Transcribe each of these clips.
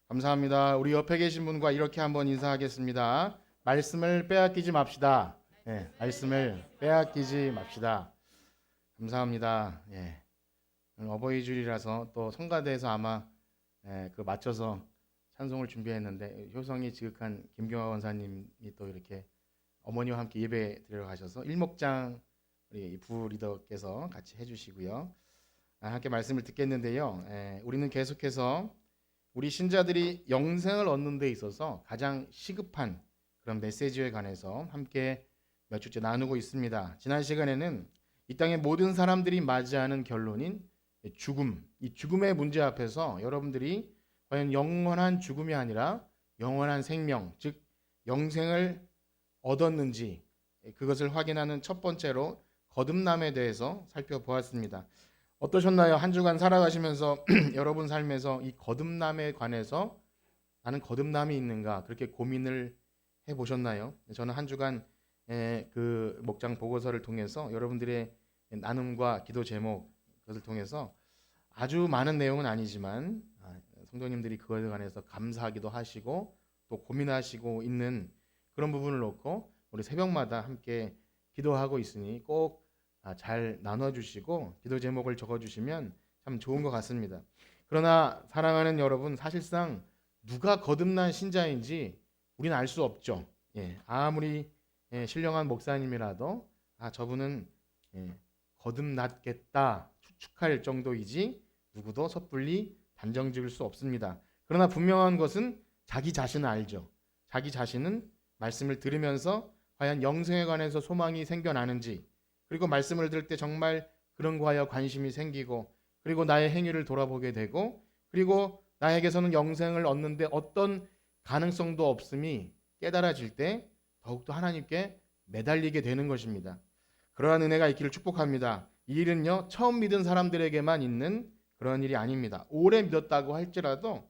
감사합니다. 우리 옆에 계신 분과 이렇게 한번 인사하겠습니다. 말씀을 빼앗기지 맙시다. 말씀을 빼앗기지 맙시다. 감사합니다. 오늘 어버이 주일이라서 또 성가대에서 아마 그 맞춰서 찬송을 준비했는데 효성이 지극한 김경화 원사님이 또 이렇게 어머니와 함께 예배 드리러 가셔서 일목장 우리 부 리더께서 같이 해주시고요. 함께 말씀을 듣겠는데요. 우리는 계속해서 우리 신자들이 영생을 얻는 데 있어서 가장 시급한 그런 메시지에 관해서 함께 몇 주째 나누고 있습니다. 지난 시간에는 이 땅의 모든 사람들이 맞이하는 결론인 죽음, 이 죽음의 문제 앞에서 여러분들이 과연 영원한 죽음이 아니라 영원한 생명, 즉 영생을 얻었는지 그것을 확인하는 첫 번째로 거듭남에 대해서 살펴보았습니다. 어떠셨나요? 한 주간 살아가시면서 여러분 삶에서 이 거듭남에 관해서 나는 거듭남이 있는가 그렇게 고민을 해보셨나요? 저는 한 주간 그 목장 보고서를 통해서 여러분들의 나눔과 기도 제목 그것을 통해서 아주 많은 내용은 아니지만 성도님들이 그것에 관해서 감사하기도 하시고 또 고민하시고 있는 그런 부분을 놓고 우리 새벽마다 함께 기도하고 있으니 꼭 잘 나눠주시고 기도 제목을 적어주시면 참 좋은 것 같습니다. 그러나 사랑하는 여러분, 사실상 누가 거듭난 신자인지 우리는 알 수 없죠. 아무리 신령한 목사님이라도 저분은 거듭났겠다 추측할 정도이지 누구도 섣불리 단정 지을 수 없습니다. 그러나 분명한 것은 자기 자신은 알죠. 자기 자신은 말씀을 들으면서 과연 영생에 관해서 소망이 생겨나는지, 그리고 말씀을 들을 때 정말 그런 거에 관심이 생기고, 그리고 나의 행위를 돌아보게 되고, 그리고 나에게서는 영생을 얻는데 어떤 가능성도 없음이 깨달아질 때 더욱더 하나님께 매달리게 되는 것입니다. 그러한 은혜가 있기를 축복합니다. 이 일은요, 처음 믿은 사람들에게만 있는 그런 일이 아닙니다. 오래 믿었다고 할지라도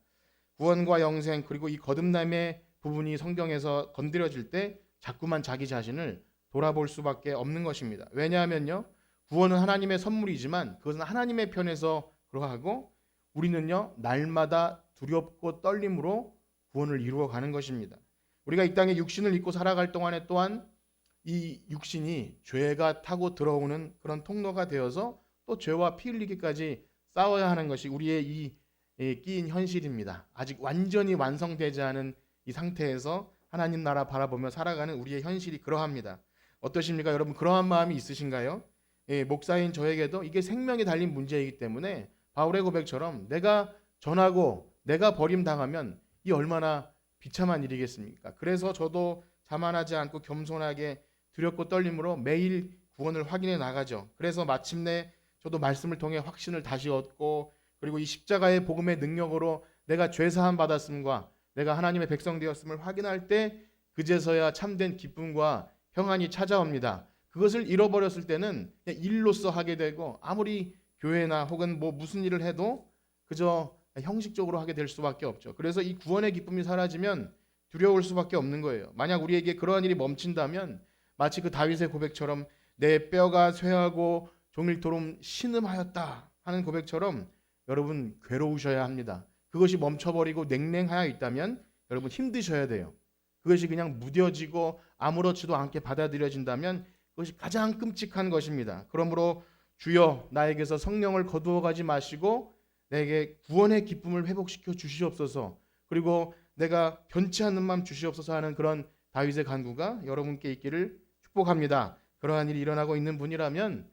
구원과 영생 그리고 이 거듭남의 부분이 성경에서 건드려질 때 자꾸만 자기 자신을 돌아볼 수밖에 없는 것입니다. 왜냐하면요, 구원은 하나님의 선물이지만 그것은 하나님의 편에서 그러하고 우리는요, 날마다 두렵고 떨림으로 구원을 이루어가는 것입니다. 우리가 이 땅에 육신을 입고 살아갈 동안에 또한 이 육신이 죄가 타고 들어오는 그런 통로가 되어서 또 죄와 피 흘리기까지 싸워야 하는 것이 우리의 이 끼인 현실입니다. 아직 완전히 완성되지 않은 이 상태에서 하나님 나라 바라보며 살아가는 우리의 현실이 그러합니다. 어떠십니까? 여러분 그러한 마음이 있으신가요? 목사인 저에게도 이게 생명이 달린 문제이기 때문에 바울의 고백처럼 내가 전하고 내가 버림당하면 이 얼마나 비참한 일이겠습니까? 그래서 저도 자만하지 않고 겸손하게 두렵고 떨림으로 매일 구원을 확인해 나가죠. 그래서 마침내 저도 말씀을 통해 확신을 다시 얻고, 그리고 이 십자가의 복음의 능력으로 내가 죄사함 받았음과 내가 하나님의 백성 되었음을 확인할 때 그제서야 참된 기쁨과 평안이 찾아옵니다. 그것을 잃어버렸을 때는 그냥 일로서 하게 되고 아무리 교회나 혹은 뭐 무슨 일을 해도 그저 형식적으로 하게 될 수밖에 없죠. 그래서 이 구원의 기쁨이 사라지면 두려울 수밖에 없는 거예요. 만약 우리에게 그러한 일이 멈춘다면 마치 그 다윗의 고백처럼 내 뼈가 쇠하고 종일토록 신음하였다 하는 고백처럼 여러분 괴로우셔야 합니다. 그것이 멈춰버리고 냉랭하여 있다면 여러분 힘드셔야 돼요. 그것이 그냥 무뎌지고 아무렇지도 않게 받아들여진다면 그것이 가장 끔찍한 것입니다. 그러므로 주여 나에게서 성령을 거두어가지 마시고 내게 구원의 기쁨을 회복시켜 주시옵소서, 그리고 내가 변치 않는 마음 주시옵소서 하는 그런 다윗의 간구가 여러분께 있기를 축복합니다. 그러한 일이 일어나고 있는 분이라면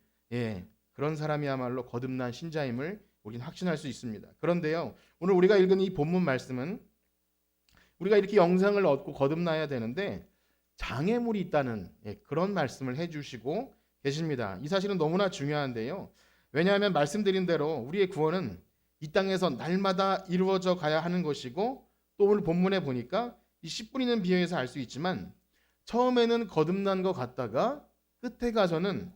그런 사람이야말로 거듭난 신자임을 우리는 확신할 수 있습니다. 그런데요, 오늘 우리가 읽은 이 본문 말씀은 우리가 이렇게 영생을 얻고 거듭나야 되는데 장애물이 있다는 그런 말씀을 해주시고 계십니다. 이 사실은 너무나 중요한데요. 왜냐하면 말씀드린 대로 우리의 구원은 이 땅에서 날마다 이루어져 가야 하는 것이고, 또 오늘 본문에 보니까 이 씨 뿌리는 비유에서 알 수 있지만 처음에는 거듭난 것 같다가 끝에 가서는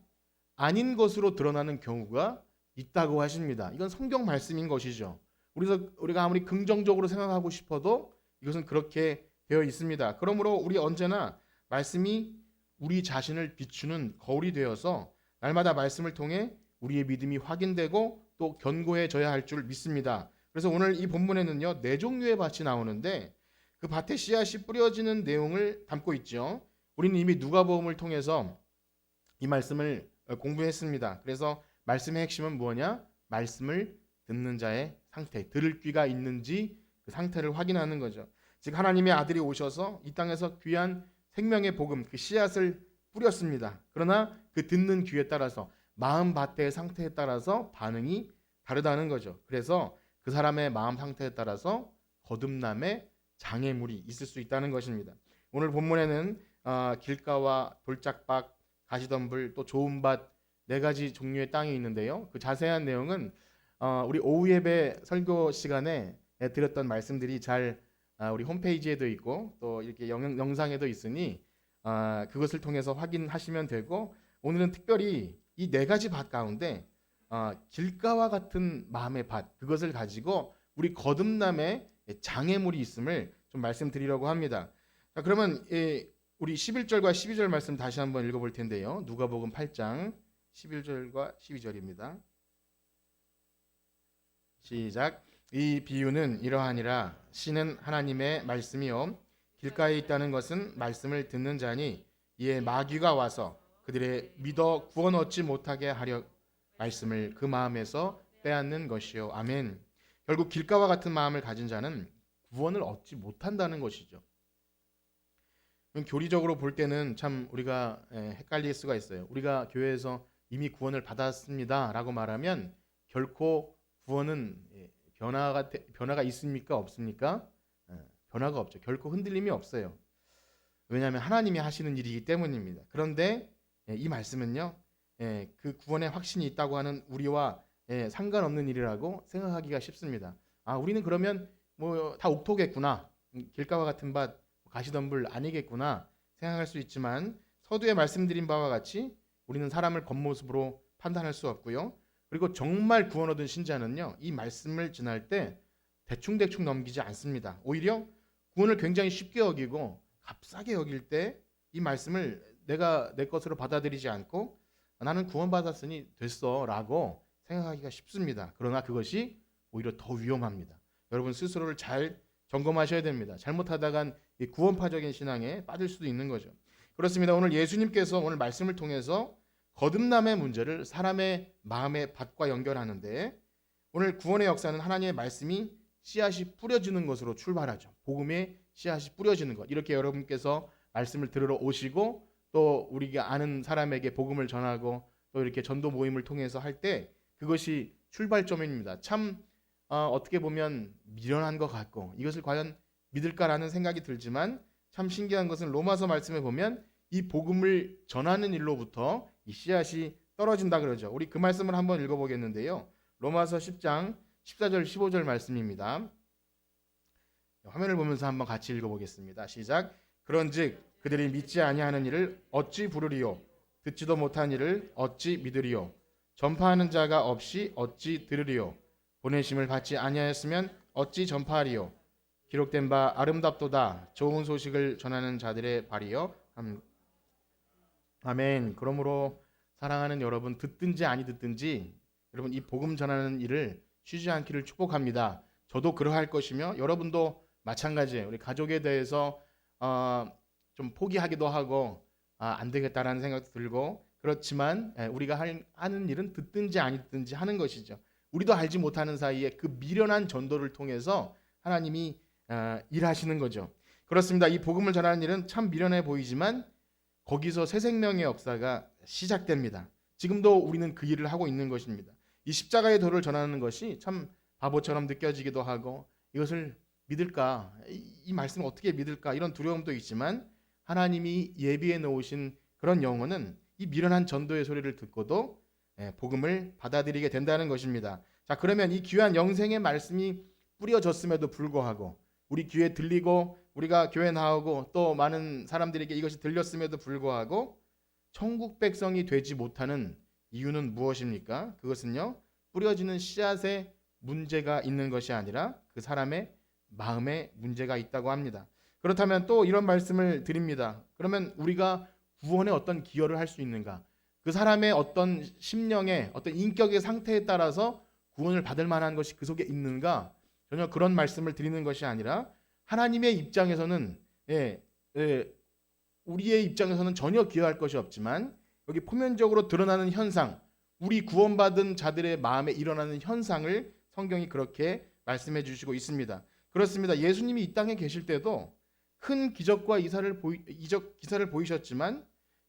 아닌 것으로 드러나는 경우가 있다고 하십니다. 이건 성경 말씀인 것이죠. 우리가 아무리 긍정적으로 생각하고 싶어도 이것은 그렇게 되어 있습니다. 그러므로 우리 언제나 말씀이 우리 자신을 비추는 거울이 되어서 날마다 말씀을 통해 우리의 믿음이 확인되고 또 견고해져야 할 줄 믿습니다. 그래서 오늘 이 본문에는요, 네 종류의 밭이 나오는데 그 밭에 씨앗이 뿌려지는 내용을 담고 있죠. 우리는 이미 누가복음을 통해서 이 말씀을 공부했습니다. 그래서 말씀의 핵심은 뭐냐? 말씀을 듣는 자의 상태, 들을 귀가 있는지 그 상태를 확인하는 거죠. 즉 하나님의 아들이 오셔서 이 땅에서 귀한 생명의 복음, 그 씨앗을 뿌렸습니다. 그러나 그 듣는 귀에 따라서 마음 밭의 상태에 따라서 반응이 다르다는 거죠. 그래서 그 사람의 마음 상태에 따라서 거듭남의 장애물이 있을 수 있다는 것입니다. 오늘 본문에는 길가와 돌짝밭, 가시덤불, 또 좋은 밭 네 가지 종류의 땅이 있는데요. 그 자세한 내용은 우리 오후 예배 설교 시간에 드렸던 말씀들이 잘 우리 홈페이지에도 있고 또 이렇게 영상에도 있으니 그것을 통해서 확인하시면 되고, 오늘은 특별히 이 네 가지 밭 가운데 길가와 같은 마음의 밭, 그것을 가지고 우리 거듭남의 장애물이 있음을 좀 말씀드리려고 합니다. 자, 그러면 우리 11절과 12절 말씀 다시 한번 읽어볼 텐데요. 누가복음 8장 11절과 12절입니다. 시작. 이 비유는 이러하니라. 씨는 하나님의 말씀이요 길가에 있다는 것은 말씀을 듣는 자니 이에 마귀가 와서 그들의 믿어 구원 얻지 못하게 하려 말씀을 그 마음에서 빼앗는 것이요. 아멘. 결국 길가와 같은 마음을 가진 자는 구원을 얻지 못한다는 것이죠. 교리적으로 볼 때는 참 우리가 헷갈릴 수가 있어요. 우리가 교회에서 이미 구원을 받았습니다라고 말하면 결코 구원은 변화가 있습니까? 없습니까? 변화가 없죠. 결코 흔들림이 없어요. 왜냐하면 하나님이 하시는 일이기 때문입니다. 그런데 이 말씀은요, 그 구원의 확신이 있다고 하는 우리와 상관없는 일이라고 생각하기가 쉽습니다. 우리는 그러면 뭐 다 옥토겠구나, 길가와 같은 밭, 가시덤불 아니겠구나 생각할 수 있지만, 서두에 말씀드린 바와 같이 우리는 사람을 겉모습으로 판단할 수 없고요. 그리고 정말 구원 얻은 신자는요, 이 말씀을 지날 때 대충대충 넘기지 않습니다. 오히려 구원을 굉장히 쉽게 여기고 값싸게 여길 때 이 말씀을 내가 내 것으로 받아들이지 않고 나는 구원받았으니 됐어 라고 생각하기가 쉽습니다. 그러나 그것이 오히려 더 위험합니다. 여러분 스스로를 잘 점검하셔야 됩니다. 잘못하다간 이 구원파적인 신앙에 빠질 수도 있는 거죠. 그렇습니다. 오늘 예수님께서 오늘 말씀을 통해서 거듭남의 문제를 사람의 마음의 밭과 연결하는데, 오늘 구원의 역사는 하나님의 말씀이 씨앗이 뿌려지는 것으로 출발하죠. 복음의 씨앗이 뿌려지는 것. 이렇게 여러분께서 말씀을 들으러 오시고 또 우리가 아는 사람에게 복음을 전하고 또 이렇게 전도 모임을 통해서 할 때 그것이 출발점입니다. 참 어떻게 보면 미련한 것 같고 이것을 과연 믿을까라는 생각이 들지만, 참 신기한 것은 로마서 말씀에 보면 이 복음을 전하는 일로부터 이 씨앗이 떨어진다 그러죠. 우리 그 말씀을 한번 읽어보겠는데요. 로마서 10장 14절 15절 말씀입니다. 화면을 보면서 한번 같이 읽어보겠습니다. 시작. 그런즉 그들이 믿지 아니하는 일을 어찌 부르리요? 듣지도 못한 일을 어찌 믿으리요? 전파하는 자가 없이 어찌 들으리요? 보내심을 받지 아니하였으면 어찌 전파하리요? 기록된 바 아름답도다 좋은 소식을 전하는 자들의 발이요. 아멘. 그러므로 사랑하는 여러분, 듣든지 아니 듣든지 여러분 이 복음 전하는 일을 쉬지 않기를 축복합니다. 저도 그러할 것이며 여러분도 마찬가지예요. 우리 가족에 대해서 좀 포기하기도 하고 안 되겠다라는 생각도 들고, 그렇지만 우리가 하는 일은 듣든지 아니 듣든지 하는 것이죠. 우리도 알지 못하는 사이에 그 미련한 전도를 통해서 하나님이 일하시는 거죠. 그렇습니다. 이 복음을 전하는 일은 참 미련해 보이지만 거기서 새 생명의 역사가 시작됩니다. 지금도 우리는 그 일을 하고 있는 것입니다. 이 십자가의 도를 전하는 것이 참 바보처럼 느껴지기도 하고, 이것을 믿을까? 이 말씀을 어떻게 믿을까? 이런 두려움도 있지만, 하나님이 예비해 놓으신 그런 영혼은 이 미련한 전도의 소리를 듣고도 복음을 받아들이게 된다는 것입니다. 자, 그러면 이 귀한 영생의 말씀이 뿌려졌음에도 불구하고, 우리 귀에 들리고 우리가 교회 나오고 또 많은 사람들에게 이것이 들렸음에도 불구하고 천국 백성이 되지 못하는 이유는 무엇입니까? 그것은요, 뿌려지는 씨앗에 문제가 있는 것이 아니라 그 사람의 마음에 문제가 있다고 합니다. 그렇다면 또 이런 말씀을 드립니다. 그러면 우리가 구원에 어떤 기여를 할 수 있는가? 그 사람의 어떤 심령의 어떤 인격의 상태에 따라서 구원을 받을 만한 것이 그 속에 있는가? 전혀 그런 말씀을 드리는 것이 아니라 하나님의 입장에서는 우리의 입장에서는 전혀 기여할 것이 없지만 여기 표면적으로 드러나는 현상, 우리 구원받은 자들의 마음에 일어나는 현상을 성경이 그렇게 말씀해 주시고 있습니다. 그렇습니다. 예수님이 이 땅에 계실 때도 큰 기적과 기사를 보이셨지만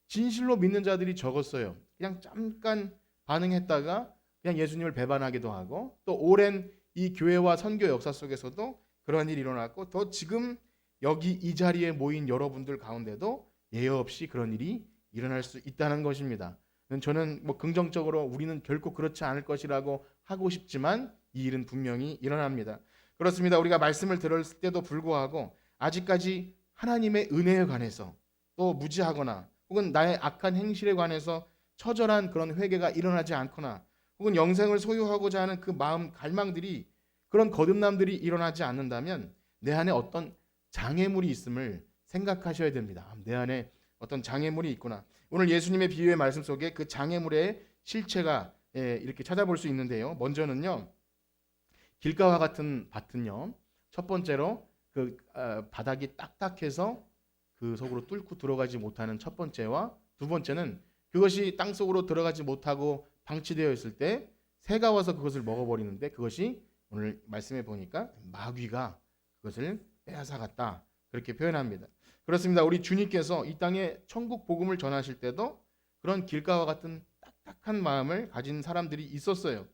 진실로 믿는 자들이 적었어요. 그냥 잠깐 반응했다가 그냥 예수님을 배반하기도 하고, 또 오랜 이 교회와 선교 역사 속에서도 그런 일이 일어났고, 또 지금 여기 이 자리에 모인 여러분들 가운데도 예외 없이 그런 일이 일어날 수 있다는 것입니다. 저는 긍정적으로 우리는 결코 그렇지 않을 것이라고 하고 싶지만 이 일은 분명히 일어납니다. 그렇습니다. 우리가 말씀을 들었을 때도 불구하고 아직까지 하나님의 은혜에 관해서 또 무지하거나 혹은 나의 악한 행실에 관해서 처절한 그런 회개가 일어나지 않거나 혹은 영생을 소유하고자 하는 그 마음 갈망들이, 그런 거듭남들이 일어나지 않는다면 내 안에 어떤 장애물이 있음을 생각하셔야 됩니다. 내 안에 어떤 장애물이 있구나. 오늘 예수님의 비유의 말씀 속에 그 장애물의 실체가 이렇게 찾아볼 수 있는데요. 먼저는요, 길가와 같은 밭은요, 첫 번째로 그 바닥이 딱딱해서 그 속으로 뚫고 들어가지 못하는 첫 번째와, 두 번째는 그것이 땅 속으로 들어가지 못하고 방치되어 있을 때 새가 와서 그것을 먹어버리는데, 그것이 오늘 말씀해 보니까 마귀가 그것을 빼앗아갔다, 그렇게 표현합니다. 그렇습니다. 우리 주님께서 이 땅에 천국 복음을 전하실 때도 그런 길가와 같은 딱딱한 마음을 가진 사람들이 있었어요.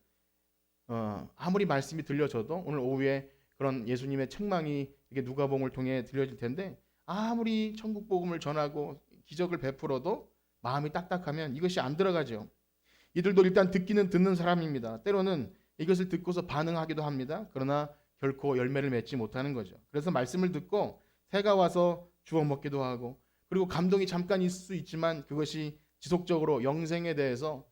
아무리 말씀이 들려져도 오늘 오후에 그런 예수님의 책망이 이게 누가복음을 통해 들려질 텐데, 아무리 천국 복음을 전하고 기적을 베풀어도 마음이 딱딱하면 이것이 안 들어가죠. 이들도 일단 듣기는 듣는 사람입니다. 때로는 이것을 듣고서 반응하기도 합니다. 그러나 결코 열매를 맺지 못하는 거죠. 그래서 말씀을 듣고 새가 와서 주워 먹기도 하고, 그리고 감동이 잠깐 있을 수 있지만 그것이 지속적으로 영생에 대해서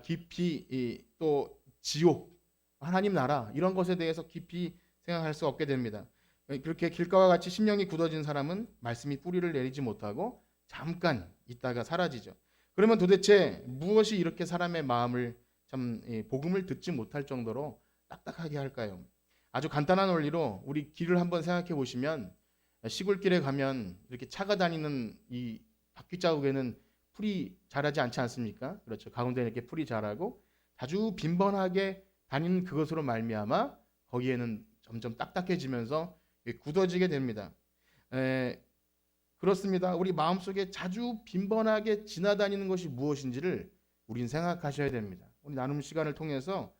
깊이, 또 지옥, 하나님 나라, 이런 것에 대해서 깊이 생각할 수 없게 됩니다. 그렇게 길가와 같이 심령이 굳어진 사람은 말씀이 뿌리를 내리지 못하고 잠깐 있다가 사라지죠. 그러면 도대체 무엇이 이렇게 사람의 마음을 복음을 듣지 못할 정도로 딱딱하게 할까요? 아주 간단한 원리로 우리 길을 한번 생각해 보시면, 시골길에 가면 이렇게 차가 다니는 이 바퀴 자국에는 풀이 자라지 않지 않습니까? 그렇죠. 가운데 이렇게 풀이 자라고 아주 빈번하게 다니는 그것으로 말미암아 거기에는 점점 딱딱해지면서 굳어지게 됩니다. 그렇습니다. 우리 마음속에 자주 빈번하게 지나다니는 것이 무엇인지를 우린 생각하셔야 됩니다. 우리 나눔 시간을 통해서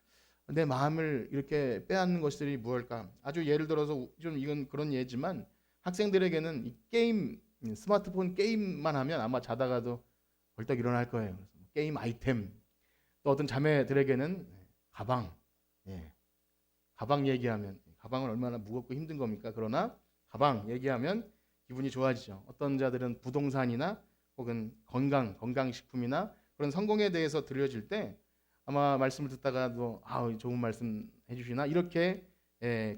내 마음을 이렇게 빼앗는 것들이 무엇일까? 아주 예를 들어서 좀 이건 그런 예지만, 학생들에게는 이 게임, 스마트폰 게임만 하면 아마 자다가도 벌떡 일어날 거예요. 게임 아이템. 또 어떤 자매들에게는 가방. 가방 얘기하면, 가방은 얼마나 무겁고 힘든 겁니까? 그러나 가방 얘기하면 기분이 좋아지죠. 어떤 자들은 부동산이나 혹은 건강식품이나 그런 성공에 대해서 들려질 때 아마 말씀을 듣다가도 좋은 말씀 해주시나, 이렇게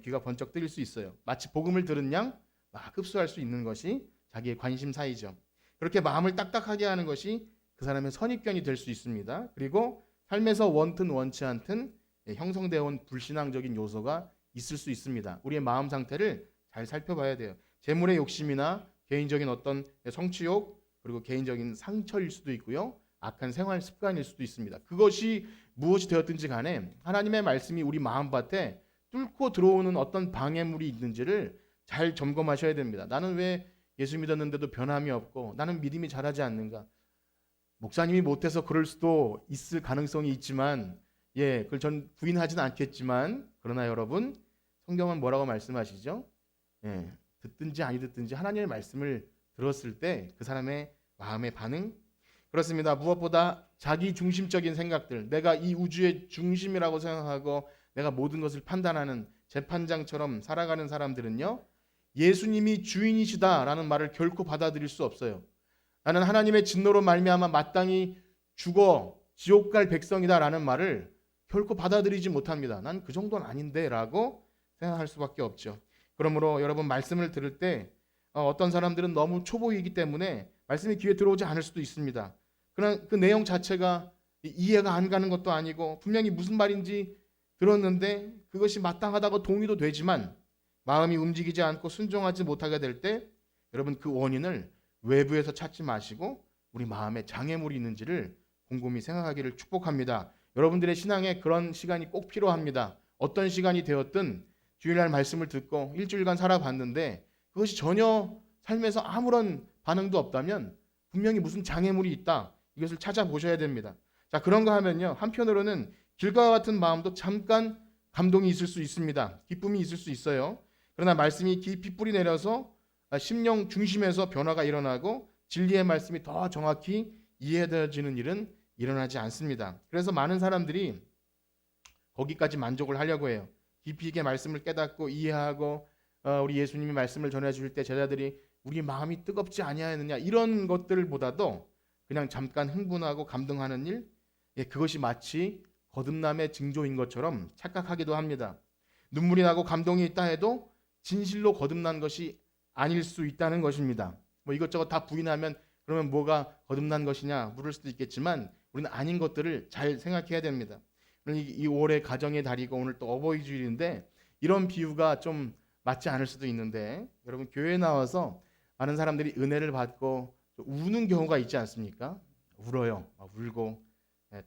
귀가 번쩍 뜨일 수 있어요. 마치 복음을 들은 양 막 흡수할 수 있는 것이 자기의 관심사이죠. 그렇게 마음을 딱딱하게 하는 것이 그 사람의 선입견이 될 수 있습니다. 그리고 삶에서 원튼 원치 않든 형성되어 온 불신앙적인 요소가 있을 수 있습니다. 우리의 마음 상태를 잘 살펴봐야 돼요. 재물의 욕심이나 개인적인 어떤 성취욕, 그리고 개인적인 상처일 수도 있고요. 악한 생활 습관일 수도 있습니다. 그것이 무엇이 되었든지 간에 하나님의 말씀이 우리 마음밭에 뚫고 들어오는 어떤 방해물이 있는지를 잘 점검하셔야 됩니다. 나는 왜 예수 믿었는데도 변함이 없고 나는 믿음이 자라지 않는가? 목사님이 못해서 그럴 수도 있을 가능성이 있지만, 그걸 전 부인하지는 않겠지만, 그러나 여러분, 성경은 뭐라고 말씀하시죠? 듣든지 아니 듣든지 하나님의 말씀을 들었을 때 그 사람의 마음의 반응, 그렇습니다. 무엇보다 자기 중심적인 생각들, 내가 이 우주의 중심이라고 생각하고 내가 모든 것을 판단하는 재판장처럼 살아가는 사람들은요, 예수님이 주인이시다라는 말을 결코 받아들일 수 없어요. 나는 하나님의 진노로 말미암아 마땅히 죽어 지옥 갈 백성이다라는 말을 결코 받아들이지 못합니다. 난 그 정도는 아닌데라고 생각할 수밖에 없죠. 그러므로 여러분, 말씀을 들을 때 어떤 사람들은 너무 초보이기 때문에 말씀이 귀에 들어오지 않을 수도 있습니다. 그러나 그 내용 자체가 이해가 안 가는 것도 아니고 분명히 무슨 말인지 들었는데 그것이 마땅하다고 동의도 되지만 마음이 움직이지 않고 순종하지 못하게 될 때 여러분 그 원인을 외부에서 찾지 마시고 우리 마음에 장애물이 있는지를 곰곰이 생각하기를 축복합니다. 여러분들의 신앙에 그런 시간이 꼭 필요합니다. 어떤 시간이 되었든 주일날 말씀을 듣고 일주일간 살아봤는데 그것이 전혀 삶에서 아무런 반응도 없다면 분명히 무슨 장애물이 있다. 이것을 찾아보셔야 됩니다. 자, 그런가 하면요. 한편으로는 길과 같은 마음도 잠깐 감동이 있을 수 있습니다. 기쁨이 있을 수 있어요. 그러나 말씀이 깊이 뿌리 내려서 심령 중심에서 변화가 일어나고 진리의 말씀이 더 정확히 이해되어지는 일은 일어나지 않습니다. 그래서 많은 사람들이 거기까지 만족을 하려고 해요. 깊이 있게 말씀을 깨닫고 이해하고 우리 예수님이 말씀을 전해줄 때 제자들이 우리 마음이 뜨겁지 아니하였느냐 이런 것들보다도 그냥 잠깐 흥분하고 감동하는 일, 그것이 마치 거듭남의 징조인 것처럼 착각하기도 합니다. 눈물이 나고 감동이 있다 해도 진실로 거듭난 것이 아닐 수 있다는 것입니다. 뭐 이것저것 다 부인하면 그러면 뭐가 거듭난 것이냐 물을 수도 있겠지만 우리는 아닌 것들을 잘 생각해야 됩니다. 이 올해 가정의 달이고 오늘 또 어버이 주일인데 이런 비유가 좀 맞지 않을 수도 있는데 여러분 교회에 나와서 많은 사람들이 은혜를 받고 우는 경우가 있지 않습니까? 울어요. 울고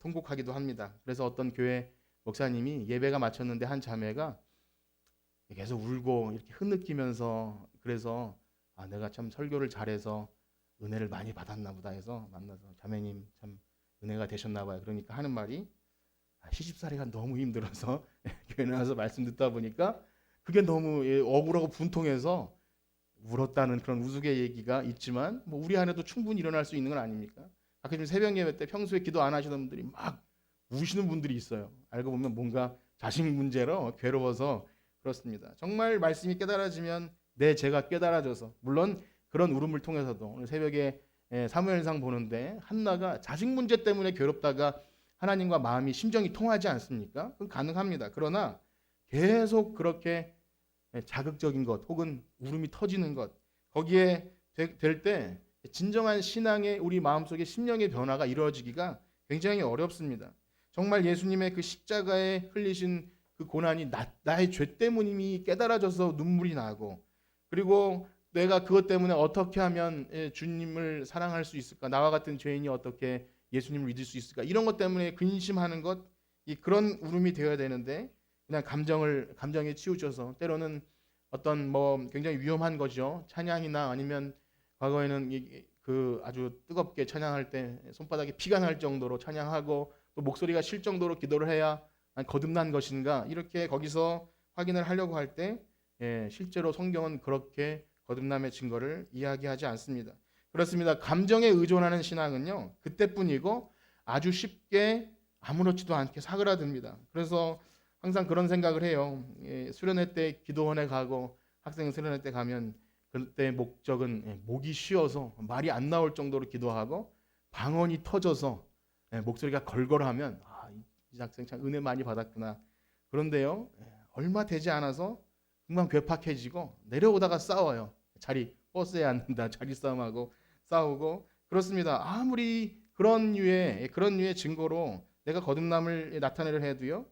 통곡하기도 합니다. 그래서 어떤 교회 목사님이 예배가 마쳤는데 한 자매가 계속 울고 이렇게 흐느끼면서 그래서 내가 참 설교를 잘해서 은혜를 많이 받았나 보다 해서 만나서 자매님 참 은혜가 되셨나 봐요. 그러니까 하는 말이 시집살이가 너무 힘들어서 교회 나와서 말씀 듣다 보니까 그게 너무 억울하고 분통해서 울었다는 그런 우스개 얘기가 있지만 뭐 우리 안에도 충분히 일어날 수 있는 건 아닙니까? 가끔 새벽 예배 때 평소에 기도 안 하시던 분들이 막 우시는 분들이 있어요. 알고 보면 뭔가 자식 문제로 괴로워서 그렇습니다. 정말 말씀이 깨달아지면 내 죄가 깨달아져서 물론 그런 울음을 통해서도 오늘 새벽에 사무엘상 보는데 한나가 자식 문제 때문에 괴롭다가 하나님과 마음이 심정이 통하지 않습니까? 그건 가능합니다. 그러나 계속 그렇게 자극적인 것 혹은 울음이 터지는 것 거기에 될 때 진정한 신앙의 우리 마음속에 심령의 변화가 이루어지기가 굉장히 어렵습니다. 정말 예수님의 그 십자가에 흘리신 그 고난이 나의 죄 때문임이 깨달아져서 눈물이 나고 그리고 내가 그것 때문에 어떻게 하면 주님을 사랑할 수 있을까? 나와 같은 죄인이 어떻게 예수님을 믿을 수 있을까? 이런 것 때문에 근심하는 것, 그런 울음이 되어야 되는데 그냥 감정에 치우쳐서 때로는 어떤 뭐 굉장히 위험한 거죠. 찬양이나 아니면 과거에는 그 아주 뜨겁게 찬양할 때 손바닥에 피가 날 정도로 찬양하고 또 목소리가 쉴 정도로 기도를 해야 거듭난 것인가 이렇게 거기서 확인을 하려고 할 때 실제로 성경은 그렇게 거듭남의 증거를 이야기하지 않습니다. 그렇습니다. 감정에 의존하는 신앙은요 그때뿐이고 아주 쉽게 아무렇지도 않게 사그라듭니다. 그래서 항상 그런 생각을 해요. 수련회 때 기도원에 가고 학생 수련회 때 가면 그때 목적은 목이 쉬어서 말이 안 나올 정도로 기도하고 방언이 터져서 목소리가 걸걸하면 이 학생 참 은혜 많이 받았구나. 그런데요 얼마 되지 않아서 금방 괴팍해지고 내려오다가 싸워요. 버스에 앉는다 자리 싸움하고 싸우고 그렇습니다. 아무리 그런 류의 증거로 내가 거듭남을 나타내려 해도요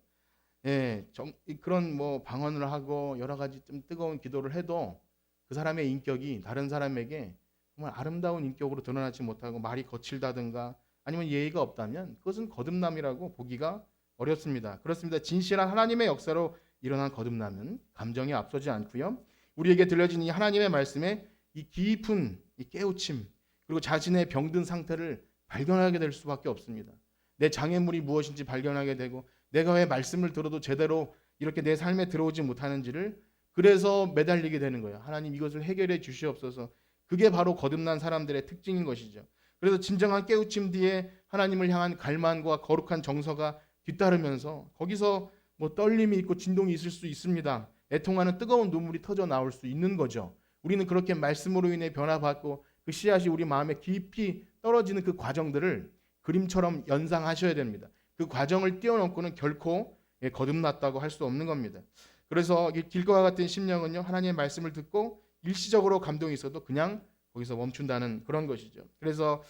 그런 뭐 방언을 하고 여러 가지 좀 뜨거운 기도를 해도 그 사람의 인격이 다른 사람에게 정말 아름다운 인격으로 드러나지 못하고 말이 거칠다든가 아니면 예의가 없다면 그것은 거듭남이라고 보기가 어렵습니다. 그렇습니다. 진실한 하나님의 역사로 일어난 거듭남은 감정에 앞서지 않고요. 우리에게 들려진 이 하나님의 말씀에 이 깊은 이 깨우침 그리고 자신의 병든 상태를 발견하게 될 수밖에 없습니다. 내 장애물이 무엇인지 발견하게 되고 내가 왜 말씀을 들어도 제대로 이렇게 내 삶에 들어오지 못하는지를 그래서 매달리게 되는 거예요. 하나님 이것을 해결해 주시옵소서. 그게 바로 거듭난 사람들의 특징인 것이죠. 그래서 진정한 깨우침 뒤에 하나님을 향한 갈망과 거룩한 정서가 뒤따르면서 거기서 뭐 떨림이 있고 진동이 있을 수 있습니다. 애통하는 뜨거운 눈물이 터져 나올 수 있는 거죠. 우리는 그렇게 말씀으로 인해 변화받고 그 씨앗이 우리 마음에 깊이 떨어지는 그 과정들을 그림처럼 연상하셔야 됩니다. 그 과정을 뛰어넘고는 결코 거듭났다고 할 수 없는 겁니다. 그래서 길과 같은 심령은요 하나님의 말씀을 듣고 일시적으로 감동이 있어도 그냥 거기서 멈춘다는 그런 것이죠. 그래서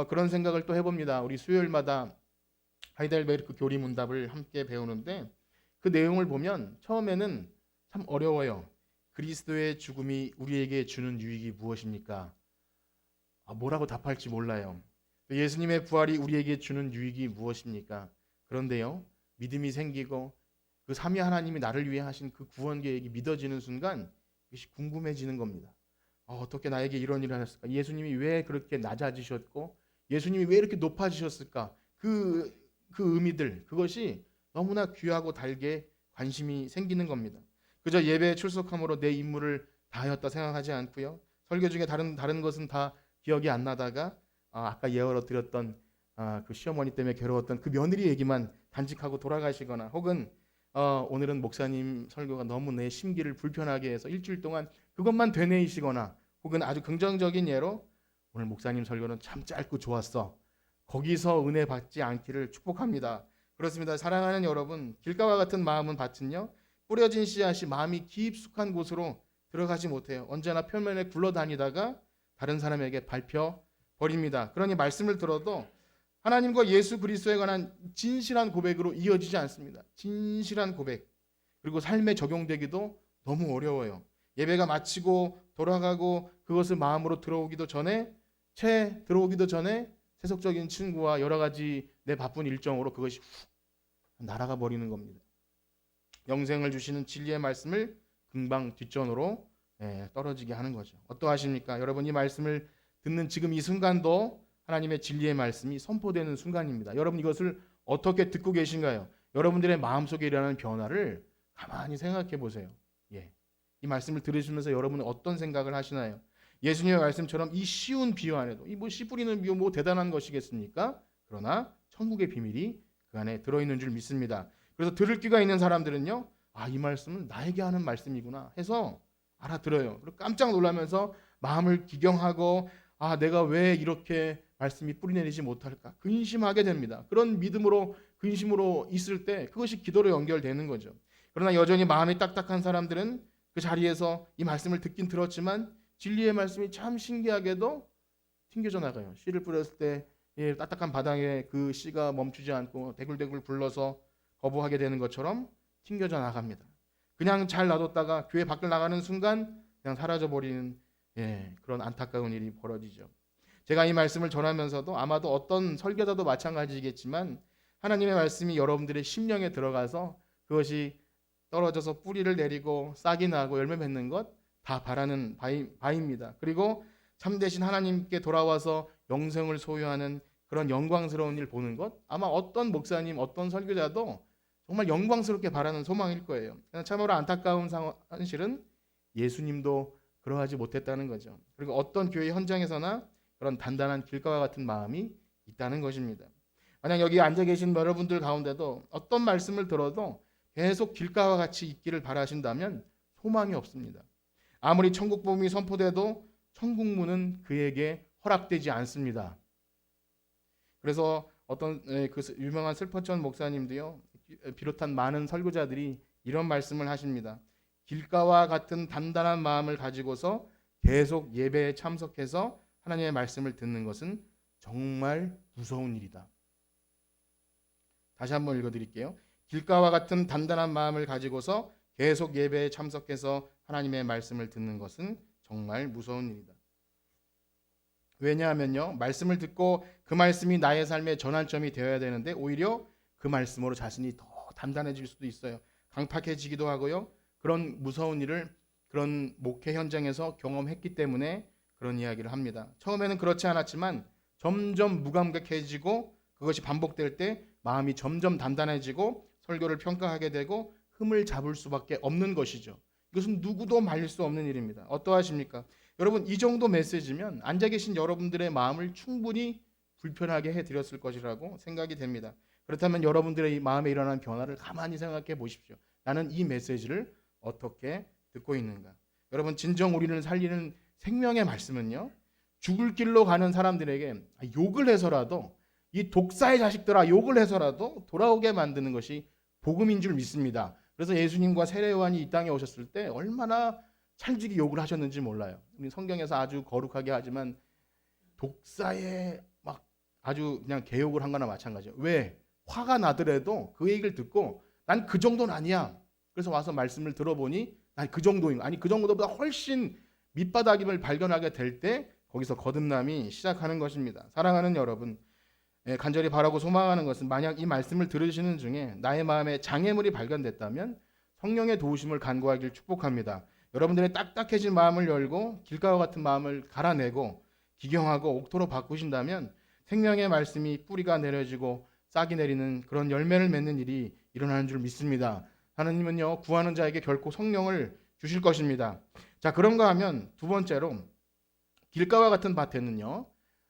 그런 생각을 또 해봅니다. 우리 수요일마다 하이델베르크 교리 문답을 함께 배우는데 그 내용을 보면 처음에는 참 어려워요. 그리스도의 죽음이 우리에게 주는 유익이 무엇입니까? 뭐라고 답할지 몰라요. 예수님의 부활이 우리에게 주는 유익이 무엇입니까? 그런데요, 믿음이 생기고 그 삼위 하나님이 나를 위해 하신 그 구원 계획이 믿어지는 순간 이것이 궁금해지는 겁니다. 어떻게 나에게 이런 일을 하셨을까? 예수님이 왜 그렇게 낮아지셨고 예수님이 왜 이렇게 높아지셨을까? 그 의미들, 그것이 너무나 귀하고 달게 관심이 생기는 겁니다. 그저 예배에 출석함으로 내 임무를 다하였다 생각하지 않고요. 설교 중에 다른 것은 다 기억이 안 나다가 아까 예언을 드렸던 그 시어머니 때문에 괴로웠던 그 며느리 얘기만 간직하고 돌아가시거나 혹은 오늘은 목사님 설교가 너무 내 심기를 불편하게 해서 일주일 동안 그것만 되뇌이시거나 혹은 아주 긍정적인 예로 오늘 목사님 설교는 참 짧고 좋았어. 거기서 은혜 받지 않기를 축복합니다. 그렇습니다. 사랑하는 여러분, 길가와 같은 마음은 밭은요, 뿌려진 씨앗이 마음이 깊숙한 곳으로 들어가지 못해요. 언제나 표면에 굴러다니다가 다른 사람에게 밟혀 버립니다. 그러니 말씀을 들어도 하나님과 예수 그리스도에 관한 진실한 고백으로 이어지지 않습니다. 진실한 고백. 그리고 삶에 적용되기도 너무 어려워요. 예배가 마치고 돌아가고 그것을 마음으로 들어오기도 전에 세속적인 친구와 여러 가지 내 바쁜 일정으로 그것이 훅 날아가 버리는 겁니다. 영생을 주시는 진리의 말씀을 금방 뒷전으로 떨어지게 하는 거죠. 어떠하십니까? 여러분, 이 말씀을 듣는 지금 이 순간도 하나님의 진리의 말씀이 선포되는 순간입니다. 여러분, 이것을 어떻게 듣고 계신가요? 여러분들의 마음속에 일어나는 변화를 가만히 생각해 보세요. 이 말씀을 들으시면서 여러분은 어떤 생각을 하시나요? 예수님의 말씀처럼 이 쉬운 비유 안에도 이 씨 뿌리는 비유 대단한 것이겠습니까? 그러나 천국의 비밀이 그 안에 들어있는 줄 믿습니다. 그래서 들을 귀가 있는 사람들은요, 이 말씀은 나에게 하는 말씀이구나 해서 알아들어요. 그리고 깜짝 놀라면서 마음을 기경하고 내가 왜 이렇게 말씀이 뿌리내리지 못할까 근심하게 됩니다. 그런 믿음으로 근심으로 있을 때 그것이 기도로 연결되는 거죠. 그러나 여전히 마음이 딱딱한 사람들은 그 자리에서 이 말씀을 듣긴 들었지만 진리의 말씀이 참 신기하게도 튕겨져 나가요. 씨를 뿌렸을 때 딱딱한 바닥에 그 씨가 멈추지 않고 대굴대굴 굴러서 거부하게 되는 것처럼 튕겨져 나갑니다. 그냥 잘 놔뒀다가 교회 밖을 나가는 순간 그냥 사라져버리는 그런 안타까운 일이 벌어지죠. 제가 이 말씀을 전하면서도 아마도 어떤 설교자도 마찬가지겠지만 하나님의 말씀이 여러분들의 심령에 들어가서 그것이 떨어져서 뿌리를 내리고 싹이 나고 열매 맺는 것 다 바라는 바입니다. 그리고 참되신 하나님께 돌아와서 영생을 소유하는 그런 영광스러운 일 보는 것 아마 어떤 목사님, 어떤 설교자도 정말 영광스럽게 바라는 소망일 거예요. 참으로 안타까운 현실은 예수님도 그러하지 못했다는 거죠. 그리고 어떤 교회 현장에서나 그런 단단한 길가와 같은 마음이 있다는 것입니다. 만약 여기 앉아 계신 여러분들 가운데도 어떤 말씀을 들어도 계속 길가와 같이 있기를 바라신다면 소망이 없습니다. 아무리 천국복음이 선포돼도 천국문은 그에게 허락되지 않습니다. 그래서 어떤 그 유명한 슬퍼천 목사님도요, 비롯한 많은 설교자들이 이런 말씀을 하십니다. 길가와 같은 단단한 마음을 가지고서 계속 예배에 참석해서 하나님의 말씀을 듣는 것은 정말 무서운 일이다. 다시 한번 읽어드릴게요. 길가와 같은 단단한 마음을 가지고서 계속 예배에 참석해서 하나님의 말씀을 듣는 것은 정말 무서운 일이다. 왜냐하면요, 말씀을 듣고 그 말씀이 나의 삶의 전환점이 되어야 되는데 오히려 그 말씀으로 자신이 더 단단해질 수도 있어요. 강팍해지기도 하고요. 그런 무서운 일을 그런 목회 현장에서 경험했기 때문에 그런 이야기를 합니다. 처음에는 그렇지 않았지만 점점 무감각해지고 그것이 반복될 때 마음이 점점 단단해지고 설교를 평가하게 되고 흠을 잡을 수밖에 없는 것이죠. 이것은 누구도 말릴 수 없는 일입니다. 어떠하십니까? 여러분, 이 정도 메시지면 앉아 계신 여러분들의 마음을 충분히 불편하게 해드렸을 것이라고 생각이 됩니다. 그렇다면 여러분들의 이 마음에 일어난 변화를 가만히 생각해 보십시오. 나는 이 메시지를 어떻게 듣고 있는가? 여러분, 진정 우리를 살리는 생명의 말씀은요, 죽을 길로 가는 사람들에게 욕을 해서라도 이 독사의 자식들아 욕을 해서라도 돌아오게 만드는 것이 복음인 줄 믿습니다. 그래서 예수님과 세례 요한이 이 땅에 오셨을 때 얼마나 찰지게 욕을 하셨는지 몰라요. 우리 성경에서 아주 거룩하게 하지만 독사에 막 아주 그냥 개욕을 한 거나 마찬가지예요. 왜? 화가 나더라도 그 얘기를 듣고 난 그 정도는 아니야. 그래서 와서 말씀을 들어보니 난 그 정도인 아니 그 정도보다 훨씬 밑바닥임을 발견하게 될 때 거기서 거듭남이 시작하는 것입니다. 사랑하는 여러분, 간절히 바라고 소망하는 것은 만약 이 말씀을 들으시는 중에 나의 마음에 장애물이 발견됐다면 성령의 도우심을 간구하길 축복합니다. 여러분들의 딱딱해진 마음을 열고 길가와 같은 마음을 갈아내고 기경하고 옥토로 바꾸신다면 생명의 말씀이 뿌리가 내려지고 싹이 내리는 그런 열매를 맺는 일이 일어나는 줄 믿습니다. 하나님은요, 구하는 자에게 결코 성령을 주실 것입니다. 자, 그런가 하면 두 번째로 길가와 같은 밭에는요,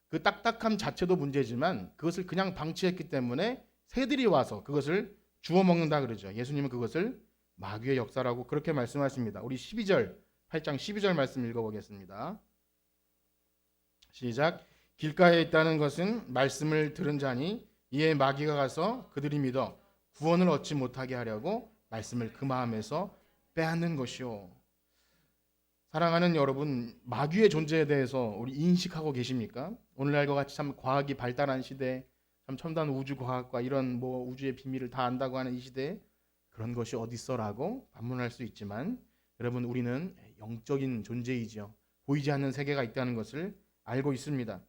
그 딱딱함 자체도 문제지만 그것을 그냥 방치했기 때문에 새들이 와서 그것을 주워 먹는다 그러죠. 예수님은 그것을 마귀의 역사라고 그렇게 말씀하십니다. 우리 12절, 8장 12절 말씀 읽어보겠습니다. 시작. 길가에 있다는 것은 말씀을 들은 자니 이에 마귀가 가서 그들이 믿어 구원을 얻지 못하게 하려고 말씀을 그 마음에서 빼앗는 것이요. 사랑하는 여러분, 마귀의 존재에 대해서 우리 인식하고 계십니까? 오늘날과 같이 참 과학이 발달한 시대, 참 첨단 우주 과학과 이런 뭐 우주의 비밀을 다 안다고 하는 이 시대에 그런 것이 어디 있어라고 반문할 수 있지만 여러분, 우리는 영적인 존재이지요. 보이지 않는 세계가 있다는 것을 알고 있습니다.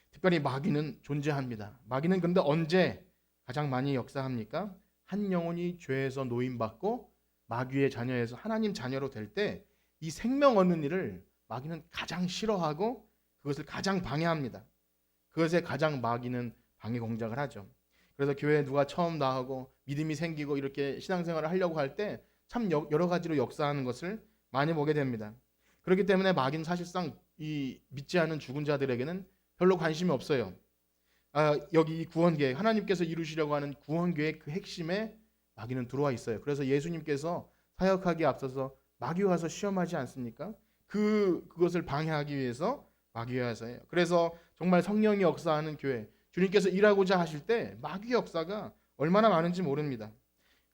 특별히 마귀는 존재합니다. 마귀는 그런데 언제 가장 많이 역사합니까? 한 영혼이 죄에서 노임받고 마귀의 자녀에서 하나님 자녀로 될 때 이 생명 얻는 일을 마귀는 가장 싫어하고 그것을 가장 방해합니다. 그것에 가장 마귀는 방해 공작을 하죠. 그래서 교회에 누가 처음 나오고 믿음이 생기고 이렇게 신앙생활을 하려고 할 때 참 여러 가지로 역사하는 것을 많이 보게 됩니다. 그렇기 때문에 마귀는 사실상 이 믿지 않는 죽은 자들에게는 별로 관심이 없어요. 여기 이 구원계획, 하나님께서 이루시려고 하는 구원계획 그 핵심에 마귀는 들어와 있어요. 그래서 예수님께서 사역하기에 앞서서 마귀와 와서 시험하지 않습니까? 그것을 방해하기 위해서 마귀와 와서예요. 그래서 정말 성령이 역사하는 교회, 주님께서 일하고자 하실 때 마귀 역사가 얼마나 많은지 모릅니다.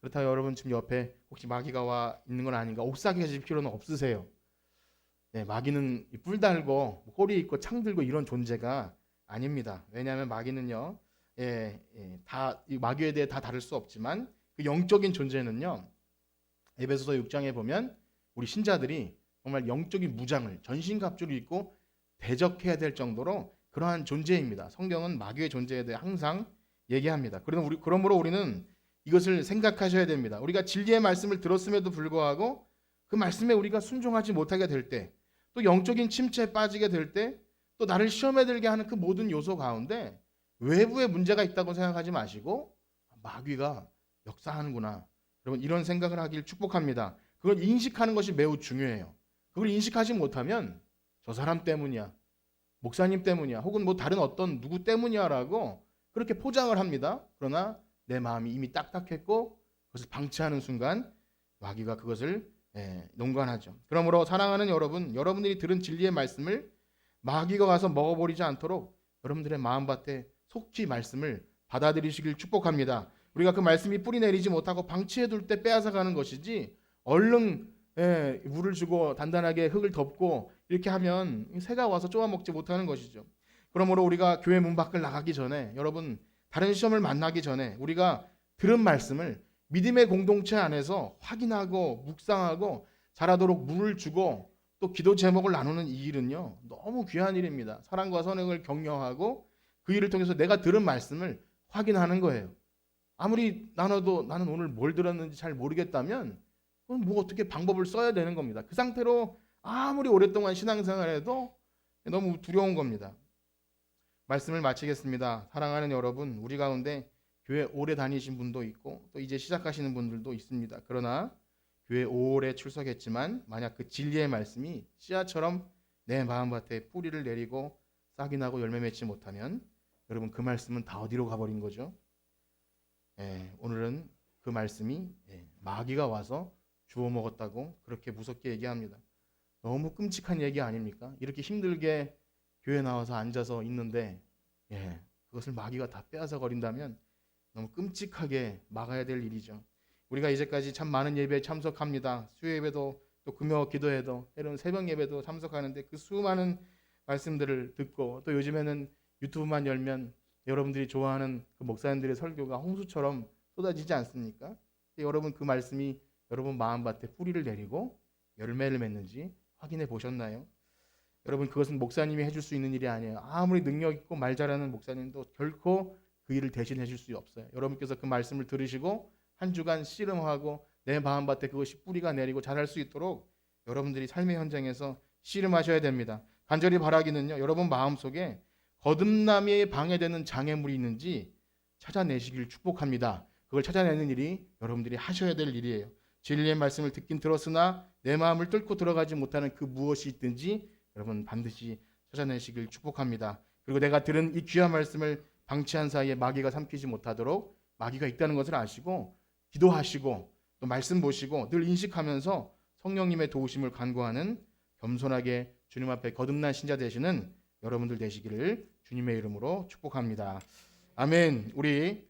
그렇다고 여러분 지금 옆에 혹시 마귀가 와 있는 건 아닌가 옥삭이실 필요는 없으세요. 네, 마귀는 뿔 달고 꼬리 있고 창 들고 이런 존재가 아닙니다. 왜냐하면 마귀는요, 다 이 마귀에 대해 다 다룰 수 없지만 그 영적인 존재는요, 에베소서 6장에 보면 우리 신자들이 정말 영적인 무장을 전신갑주를 입고 대적해야 될 정도로 그러한 존재입니다. 성경은 마귀의 존재에 대해 항상 얘기합니다. 그러므로 우리는 이것을 생각하셔야 됩니다. 우리가 진리의 말씀을 들었음에도 불구하고 그 말씀에 우리가 순종하지 못하게 될 때, 또 영적인 침체에 빠지게 될 때, 또 나를 시험에 들게 하는 그 모든 요소 가운데 외부에 문제가 있다고 생각하지 마시고 마귀가 역사하는구나. 여러분 이런 생각을 하길 축복합니다. 그걸 인식하는 것이 매우 중요해요. 그걸 인식하지 못하면 저 사람 때문이야, 목사님 때문이야, 혹은 뭐 다른 어떤 누구 때문이야라고 그렇게 포장을 합니다. 그러나 내 마음이 이미 딱딱했고 그것을 방치하는 순간 마귀가 그것을 농간하죠. 그러므로 사랑하는 여러분, 여러분들이 들은 진리의 말씀을 마귀가 가서 먹어버리지 않도록 여러분들의 마음밭에 속히 말씀을 받아들이시길 축복합니다. 우리가 그 말씀이 뿌리 내리지 못하고 방치해둘 때 빼앗아가는 것이지 얼른 물을 주고 단단하게 흙을 덮고 이렇게 하면 새가 와서 쪼아먹지 못하는 것이죠. 그러므로 우리가 교회 문 밖을 나가기 전에 여러분 다른 시험을 만나기 전에 우리가 들은 말씀을 믿음의 공동체 안에서 확인하고 묵상하고 자라도록 물을 주고 또 기도 제목을 나누는 이 일은요 너무 귀한 일입니다. 사랑과 선행을 격려하고 그 일을 통해서 내가 들은 말씀을 확인하는 거예요. 아무리 나눠도 나는 오늘 뭘 들었는지 잘 모르겠다면 그건 뭐 어떻게 방법을 써야 되는 겁니다. 그 상태로 아무리 오랫동안 신앙생활해도 너무 두려운 겁니다. 말씀을 마치겠습니다. 사랑하는 여러분, 우리 가운데 교회 오래 다니신 분도 있고 또 이제 시작하시는 분들도 있습니다. 그러나 교회 오래 출석했지만 만약 그 진리의 말씀이 씨앗처럼 내 마음밭에 뿌리를 내리고 싹이 나고 열매 맺지 못하면 여러분 그 말씀은 다 어디로 가버린 거죠? 오늘은 그 말씀이 마귀가 와서 주워 먹었다고 그렇게 무섭게 얘기합니다. 너무 끔찍한 얘기 아닙니까? 이렇게 힘들게 교회 나와서 앉아서 있는데 그것을 마귀가 다 빼앗아 버린다면 너무 끔찍하게 막아야 될 일이죠. 우리가 이제까지 참 많은 예배에 참석합니다. 수요 예배도 또 금요 기도회도 때로는 새벽 예배도 참석하는데 그 수많은 말씀들을 듣고 또 요즘에는 유튜브만 열면 여러분들이 좋아하는 그 목사님들의 설교가 홍수처럼 쏟아지지 않습니까? 여러분 그 말씀이 여러분 마음밭에 뿌리를 내리고 열매를 맺는지 확인해 보셨나요? 여러분 그것은 목사님이 해줄 수 있는 일이 아니에요. 아무리 능력 있고 말 잘하는 목사님도 결코 그 일을 대신해 줄 수 없어요. 여러분께서 그 말씀을 들으시고 한 주간 씨름하고 내 마음밭에 그것이 뿌리가 내리고 자랄 수 있도록 여러분들이 삶의 현장에서 씨름하셔야 됩니다. 간절히 바라기는요. 여러분 마음속에 거듭남에 방해되는 장애물이 있는지 찾아내시길 축복합니다. 그걸 찾아내는 일이 여러분들이 하셔야 될 일이에요. 진리의 말씀을 듣긴 들었으나 내 마음을 뚫고 들어가지 못하는 그 무엇이 있든지 여러분 반드시 찾아내시길 축복합니다. 그리고 내가 들은 이 귀한 말씀을 방치한 사이에 마귀가 삼키지 못하도록 마귀가 있다는 것을 아시고 기도하시고 또 말씀 보시고 늘 인식하면서 성령님의 도우심을 간구하는 겸손하게 주님 앞에 거듭난 신자 되시는 여러분들 되시기를 주님의 이름으로 축복합니다. 아멘. 우리